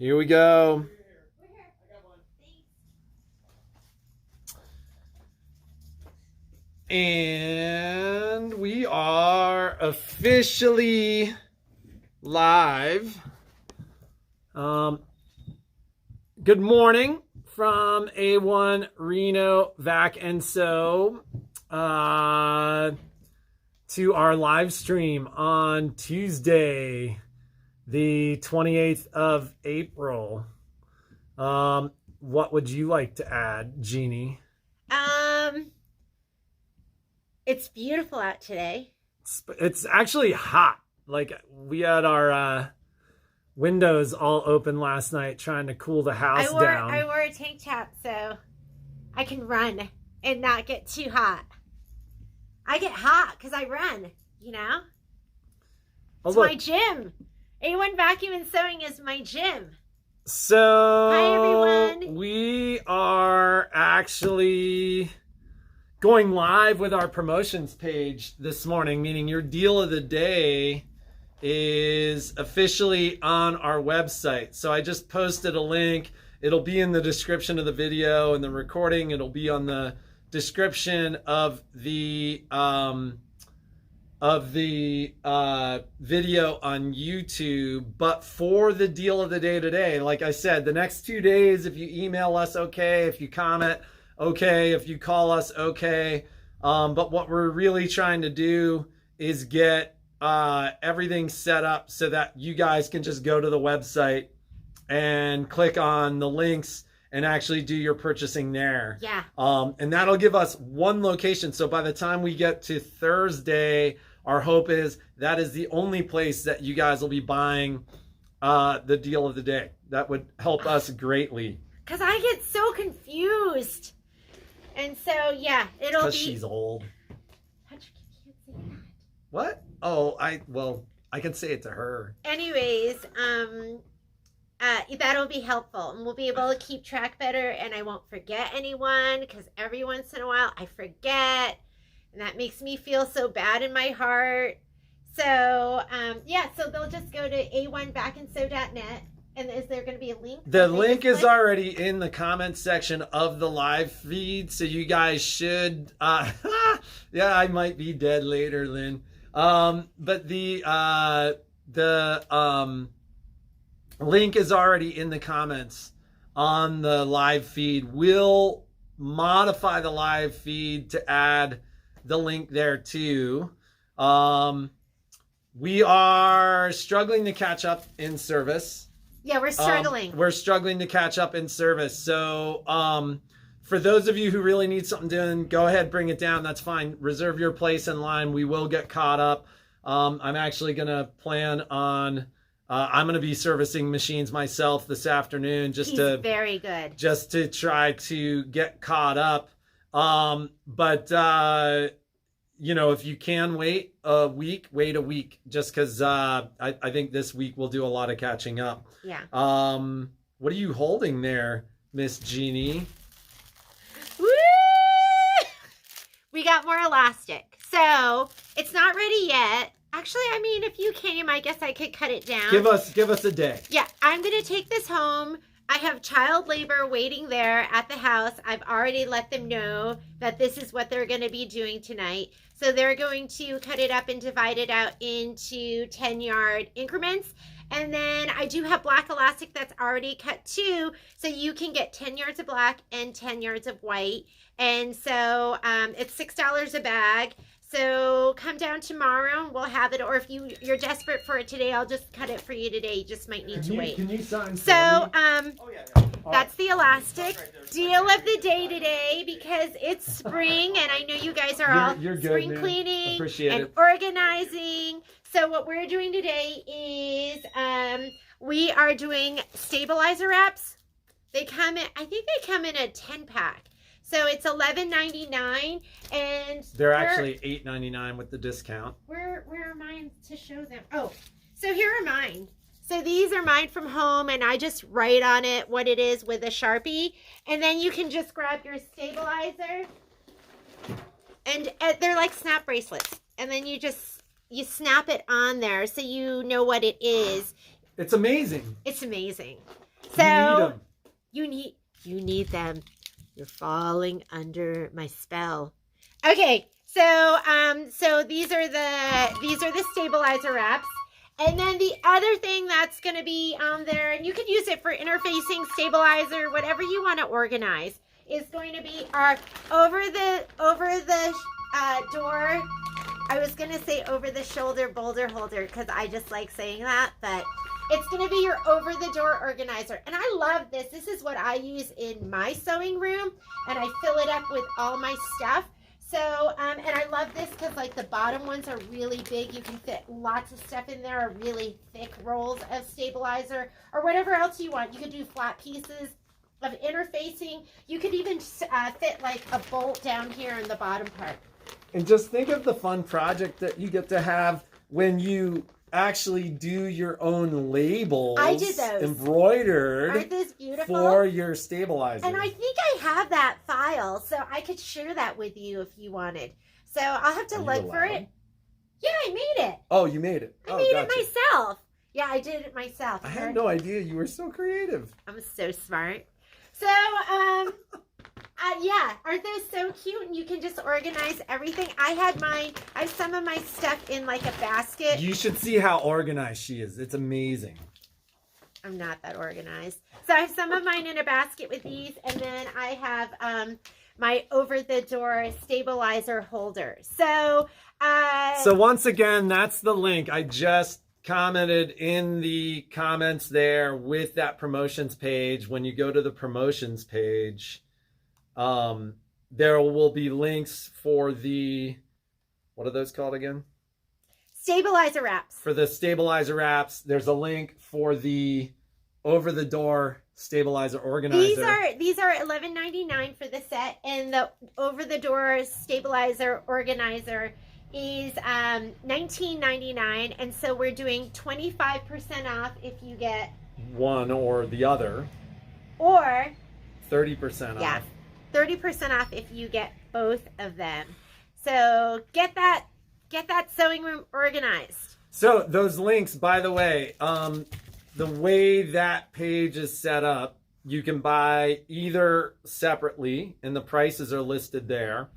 Here we go. And we are officially live. Good morning from A1 Reno Vac and Sew to our live stream on Tuesday, the 28th of April. What would you like to add, Jeannie? It's beautiful out today. It's actually hot. Like, we had our windows all open last night trying to cool the house down. I wore a tank top so I can run and not get too hot. I get hot because I run, you know? It's my gym. A1 Vacuum and Sewing is my gym. So, hi, everyone. We are actually going live with our promotions page this morning, meaning your deal of the day is officially on our website. So I just posted a link. It'll be in the description of the video and the recording. It'll be on the description of the video on YouTube. But for the deal of the day today, like I said, the next 2 days, if you email us, okay. If you comment, okay. If you call us, okay. But what we're really trying to do is get everything set up so that you guys can just go to the website and click on the links and actually do your purchasing there. Yeah. And that'll give us one location. So by the time we get to Thursday, our hope is that is the only place that you guys will be buying the deal of the day. That would help us greatly. Because I get so confused. And so, yeah, it'll be... Because she's old. What? Oh, I can say it to her. Anyways, that'll be helpful. And we'll be able to keep track better. And I won't forget anyone. Because every once in a while, I forget. And that makes me feel so bad in my heart. So, yeah, so they'll just go to a1vacandsew.net. And is there going to be a link? The link is already in the comments section of the live feed, so you guys should. Yeah, I might be dead later, Lynn. But the link is already in the comments on the live feed. We'll modify the live feed to add the link there too. We are struggling to catch up in service. Yeah, we're struggling. We're struggling to catch up in service. So for those of you who really need something doing, go ahead, bring it down. That's fine. Reserve your place in line. We will get caught up. I'm actually going to plan on, I'm going to be servicing machines myself this afternoon. He's very good. Just to try to get caught up. You know, if you can wait a week, wait a week, just because I think this week we'll do a lot of catching up. Yeah. What are you holding there, Miss Jeannie? Woo! We got more elastic. So it's not ready yet. Actually, I mean, if you came, I guess I could cut it down. Give us a day. Yeah, I'm going to take this home. I have child labor waiting there at the house. I've already let them know that this is what they're going to be doing tonight. So they're going to cut it up and divide it out into 10-yard increments. And then I do have black elastic that's already cut too. So you can get 10 yards of black and 10 yards of white. And so it's $6 a bag. So come down tomorrow and we'll have it. Or if you're desperate for it today, I'll just cut it for you today. You just might need to wait. Can you sign? So that's the elastic deal of the day today because it's spring and I know you guys are all spring cleaning and organizing. So what we're doing today is we are doing stabilizer wraps. They come in, I think they come in a 10-pack. So it's $11.99 and they're actually $8.99 with the discount. Where are mine to show them? Oh, so here are mine. So these are mine from home and I just write on it what it is with a Sharpie. And then you can just grab your stabilizer and they're like snap bracelets. And then you snap it on there so you know what it is. It's amazing. It's amazing. So You need 'em. you need them. You're falling under my spell. Okay, so these are the stabilizer wraps. And then the other thing that's going to be on there, and you could use it for interfacing, stabilizer, whatever you want to organize, is going to be our over the door. I was going to say over the shoulder boulder holder because I just like saying that, but it's going to be your over the door organizer. And I love this. This is what I use in my sewing room, and I fill it up with all my stuff. So, and I love this because like the bottom ones are really big. You can fit lots of stuff in there, or really thick rolls of stabilizer or whatever else you want. You could do flat pieces of interfacing. You could even fit like a bolt down here in the bottom part. And just think of the fun project that you get to have when you actually do your own labels. I did those. Embroidered. Aren't those beautiful? For your stabilizer. And I think I have that file, so I could share that with you if you wanted. So I'll have to look for it. Yeah, I made it. Oh, you made it. I made it myself. Yeah, I did it myself. I had no idea you were so creative. I'm so smart. So, yeah, aren't those so cute? And you can just organize everything. I have some of my stuff in like a basket. You should see how organized she is. It's amazing. I'm not that organized. So I have some of mine in a basket with these, and then I have my over-the-door stabilizer holder. So once again, that's the link. I just commented in the comments there with that promotions page. When you go to the promotions page, there will be links for the, what are those called again? Stabilizer wraps. For the stabilizer wraps, there's a link for the over-the-door stabilizer organizer. These are $11.99 for the set, and the over-the-door stabilizer organizer is $19.99, and so we're doing 25% off if you get one or the other, or 30% yeah, off. 30% off if you get both of them. So get that sewing room organized. So those links, by the way, the way that page is set up, you can buy either separately, and the prices are listed there,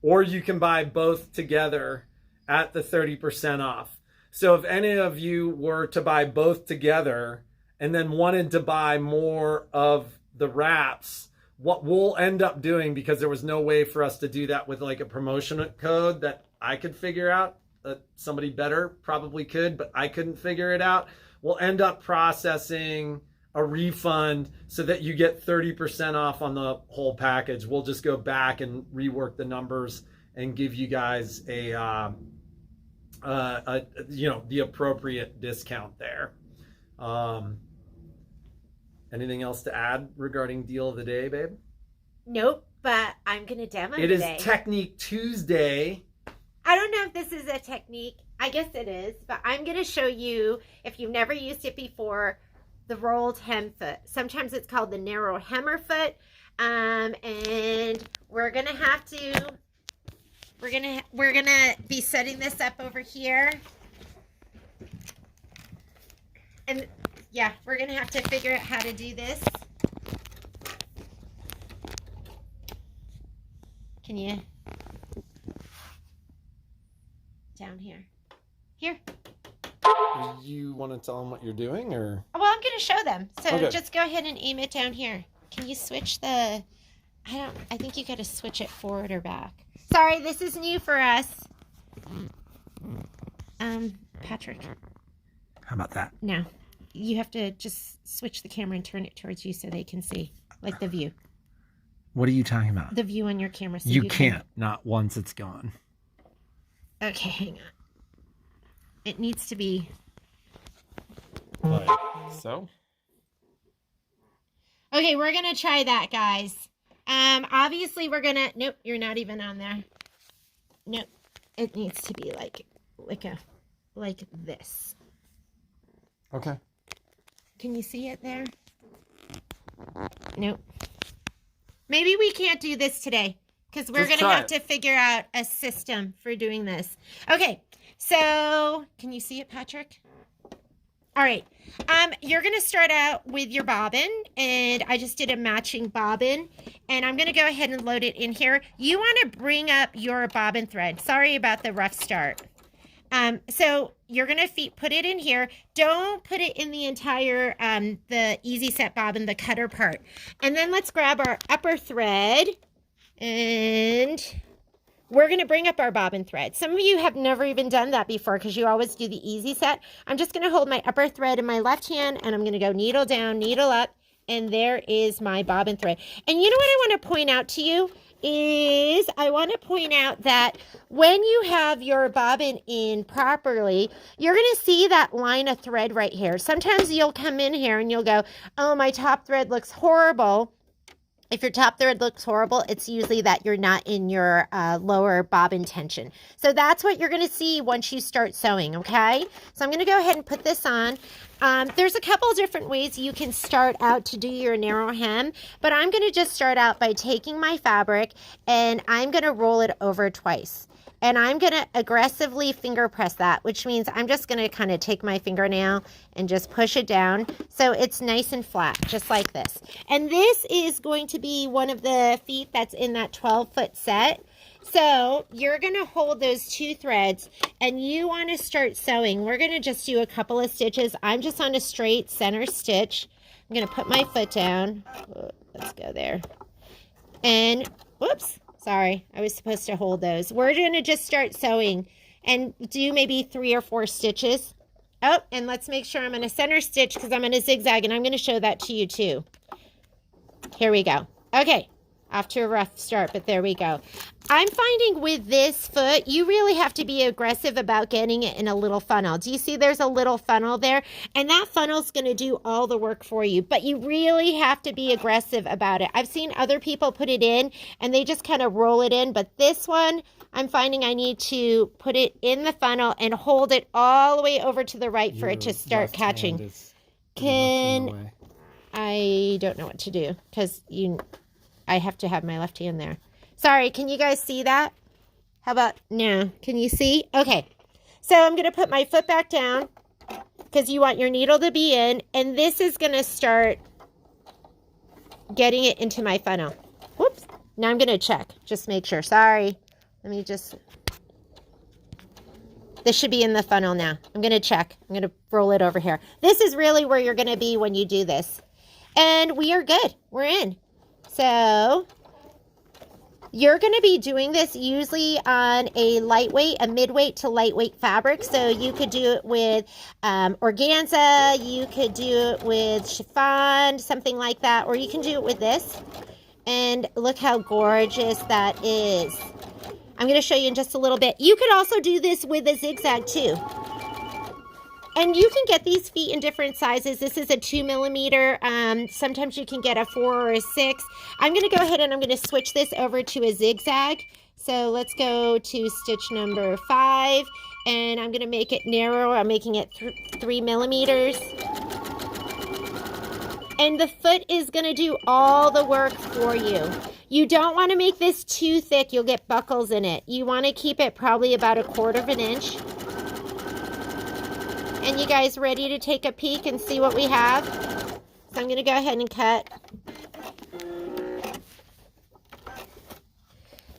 or you can buy both together at the 30% off. So if any of you were to buy both together and then wanted to buy more of the wraps, what we'll end up doing, because there was no way for us to do that with like a promotion code that I could figure out, that somebody better probably could, but I couldn't figure it out, we'll end up processing a refund so that you get 30% off on the whole package. We'll just go back and rework the numbers and give you guys a the appropriate discount there. Anything else to add regarding deal of the day, babe? Nope, but I'm gonna demo it today. It is Technique Tuesday. I don't know if this is a technique. I guess it is, but I'm gonna show you, if you've never used it before, the rolled hem foot. Sometimes it's called the narrow hemmer foot, and we're gonna be setting this up over here, and yeah, we're gonna have to figure out how to do this. Can you down here? You want to tell them what you're doing, or? Well, I'm going to show them. So okay. Just go ahead and aim it down here. Can you switch the... I think you got to switch it forward or back. Sorry, this is new for us. Patrick. How about that? No. You have to just switch the camera and turn it towards you so they can see. Like the view. What are you talking about? The view on your camera. So you can't. Not once it's gone. Okay, hang on. It needs to be... Like so? Okay, we're going to try that, guys. Obviously, we're going to... Nope, you're not even on there. Nope. It needs to be like this. Okay. Can you see it there? Nope. Maybe we can't do this today because we're going to have to figure out a system for doing this. Okay, so can you see it, Patrick? All right. You're going to start out with your bobbin, and I just did a matching bobbin, and I'm going to go ahead and load it in here. You want to bring up your bobbin thread. Sorry about the rough start. So you're going to put it in here. Don't put it in the entire, the Easy Set bobbin, the cutter part. And then let's grab our upper thread, and we're going to bring up our bobbin thread. Some of you have never even done that before because you always do the Easy Set. I'm just going to hold my upper thread in my left hand, and I'm going to go needle down, needle up, and there is my bobbin thread. And you know what I want to point out to you is I want to point out that when you have your bobbin in properly, you're going to see that line of thread right here. Sometimes you'll come in here and you'll go, oh, my top thread looks horrible. If your top thread looks horrible, it's usually that you're not in your lower bobbin tension. So that's what you're going to see once you start sewing, okay? So I'm going to go ahead and put this on. There's a couple different ways you can start out to do your narrow hem, but I'm going to just start out by taking my fabric and I'm going to roll it over twice. And I'm going to aggressively finger press that, which means I'm just going to kind of take my fingernail and just push it down so it's nice and flat, just like this. And this is going to be one of the feet that's in that 12-foot set. So you're going to hold those two threads and you want to start sewing. We're going to just do a couple of stitches. I'm just on a straight center stitch. I'm going to put my foot down. Let's go there. And whoops. Sorry, I was supposed to hold those. We're going to just start sewing and do maybe 3 or 4 stitches. Oh, and let's make sure I'm in a center stitch because I'm in a zigzag, and I'm going to show that to you too. Here we go. Okay, off to a rough start, but there we go. I'm finding with this foot, you really have to be aggressive about getting it in a little funnel. Do you see there's a little funnel there? And that funnel's going to do all the work for you, but you really have to be aggressive about it. I've seen other people put it in and they just kind of roll it in, but this one, I'm finding I need to put it in the funnel and hold it all the way over to the right for it to start catching. I don't know what to do because I have to have my left hand there. Sorry, can you guys see that? How about now? Can you see? Okay. So I'm going to put my foot back down because you want your needle to be in. And this is going to start getting it into my funnel. Whoops. Now I'm going to check. Just make sure. Sorry. Let me just... This should be in the funnel now. I'm going to check. I'm going to roll it over here. This is really where you're going to be when you do this. And we are good. We're in. So... You're going to be doing this usually on a midweight to lightweight fabric. So you could do it with organza, you could do it with chiffon, something like that, or you can do it with this. And look how gorgeous that is. I'm going to show you in just a little bit. You could also do this with a zigzag too. And you can get these feet in different sizes. This is a 2 millimeter. Sometimes you can get a 4 or a 6. I'm going to go ahead and I'm going to switch this over to a zigzag. So let's go to stitch number 5. And I'm going to make it narrow. I'm making it 3 millimeters. And the foot is going to do all the work for you. You don't want to make this too thick. You'll get buckles in it. You want to keep it probably about 1/4 inch. And you guys ready to take a peek and see what we have? So I'm going to go ahead and cut.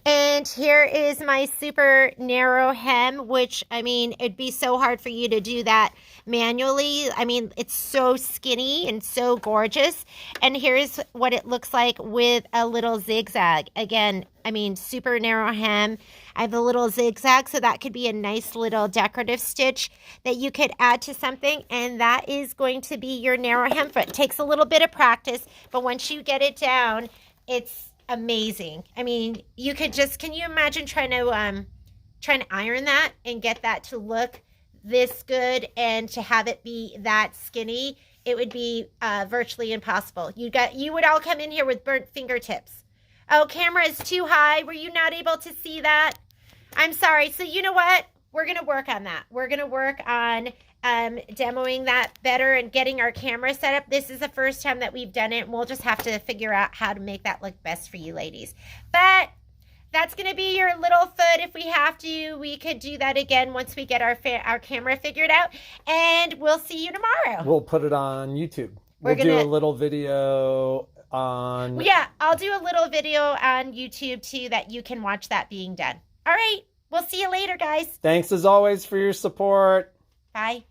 And here is my super narrow hem, which, I mean, it'd be so hard for you to do that manually. I mean, it's so skinny and so gorgeous. And here's what it looks like with a little zigzag. Again, I mean, super narrow hem. I have a little zigzag, so that could be a nice little decorative stitch that you could add to something. And that is going to be your narrow hem foot. It takes a little bit of practice, but once you get it down, it's amazing. I mean, you could just, can you imagine trying to iron that and get that to look this good and to have it be that skinny? It would be virtually impossible. You would all come in here with burnt fingertips. Oh, camera is too high. Were you not able to see that? I'm sorry. So you know what? We're going to work on that. We're going to work on demoing that better and getting our camera set up. This is the first time that we've done it. And we'll just have to figure out how to make that look best for you ladies. But that's going to be your little foot. If we have to, we could do that again once we get our camera figured out. And we'll see you tomorrow. We'll put it on YouTube. We'll do a little video on... Yeah, I'll do a little video on YouTube too that you can watch that being done. All right. We'll see you later, guys. Thanks as always for your support. Bye.